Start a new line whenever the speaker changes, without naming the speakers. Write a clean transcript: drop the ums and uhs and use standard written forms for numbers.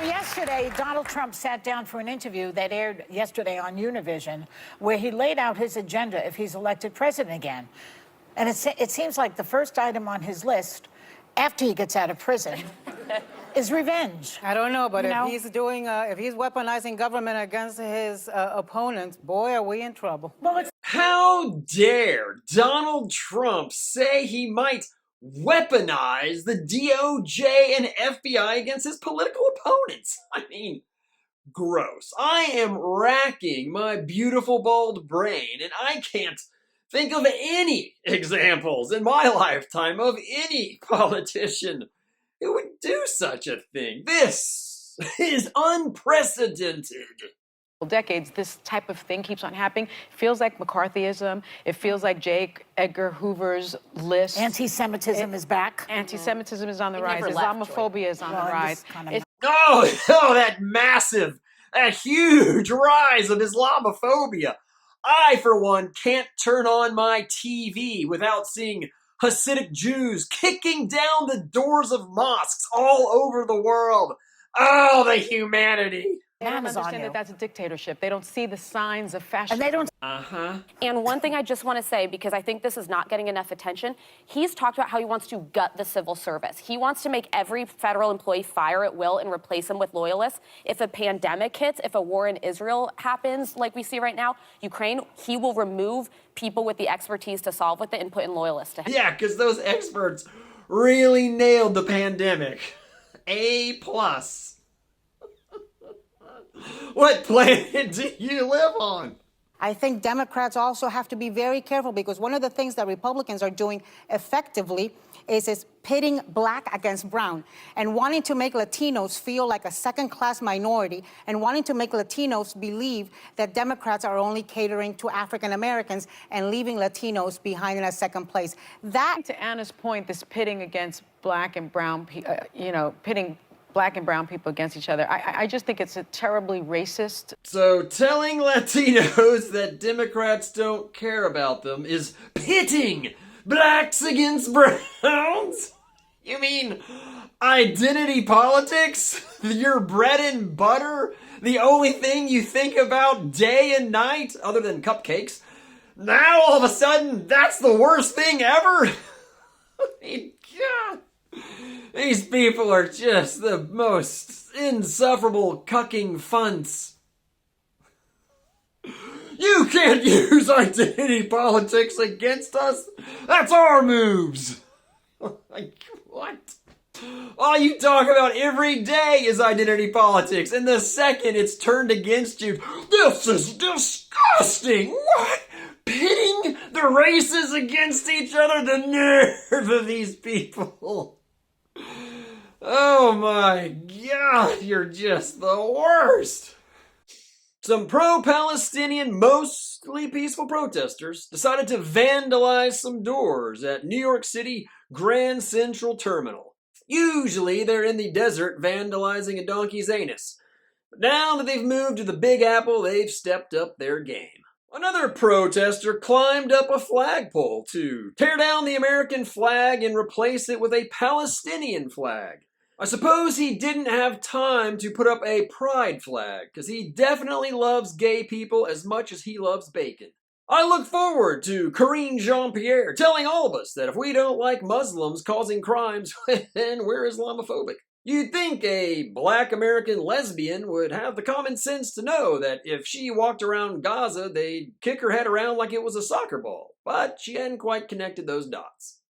yesterday, Donald Trump sat down for an interview that aired yesterday on Univision, where he laid out his agenda if he's elected president again. And it seems like the first item on his list, after he gets out of prison, is revenge.
I don't know, but if he's weaponizing government against his opponents, boy, are we in trouble.
Well,
How dare Donald Trump say he might weaponize the DOJ and FBI against his political opponents? I mean, gross. I am racking my beautiful bald brain, and I can't think of any examples in my lifetime of any politician who would do such a thing. This is unprecedented.
Decades, this type of thing keeps on happening. It feels like McCarthyism. It feels like J. Edgar Hoover's list.
Anti-Semitism is back.
Anti-Semitism is on the rise. Islamophobia is on the rise.
That huge rise of Islamophobia. I, for one, can't turn on my TV without seeing Hasidic Jews kicking down the doors of mosques all over the world. Oh, the humanity.
They don't understand that that's a dictatorship. They don't see the signs of fascism.
And they don't.
And one thing I just want to say, because I think this is not getting enough attention, he's talked about how he wants to gut the civil service. He wants to make every federal employee fire at will and replace them with loyalists. If a pandemic hits, if a war in Israel happens, like we see right now, Ukraine, he will remove people with the expertise to solve with it and put in loyalists to him.
Yeah, because those experts really nailed the pandemic. A+. What planet do you live on?
I think Democrats also have to be very careful, because one of the things that Republicans are doing effectively is pitting black against brown and wanting to make Latinos feel like a second-class minority and wanting to make Latinos believe that Democrats are only catering to African Americans and leaving Latinos behind in a second place. That,
to Anna's point, this pitting against black and brown, pitting black and brown people against each other. I just think it's a terribly racist.
So telling Latinos that Democrats don't care about them is pitting blacks against browns? You mean identity politics? Your bread and butter? The only thing you think about day and night other than cupcakes? Now all of a sudden that's the worst thing ever? I mean, God. These people are just the most insufferable cucking funts. You can't use identity politics against us. That's our moves. Like, what? All you talk about every day is identity politics, and the second it's turned against you, this is disgusting. What? Pitting the races against each other? The nerve of these people. Oh my God, you're just the worst. Some pro-Palestinian, mostly peaceful protesters decided to vandalize some doors at New York City Grand Central Terminal. Usually they're in the desert vandalizing a donkey's anus. But now that they've moved to the Big Apple, they've stepped up their game. Another protester climbed up a flagpole to tear down the American flag and replace it with a Palestinian flag. I suppose he didn't have time to put up a pride flag, because he definitely loves gay people as much as he loves bacon. I look forward to Karine Jean-Pierre telling all of us that if we don't like Muslims causing crimes, then we're Islamophobic. You'd think a black American lesbian would have the common sense to know that if she walked around Gaza, they'd kick her head around like it was a soccer ball. But she hadn't quite connected those dots.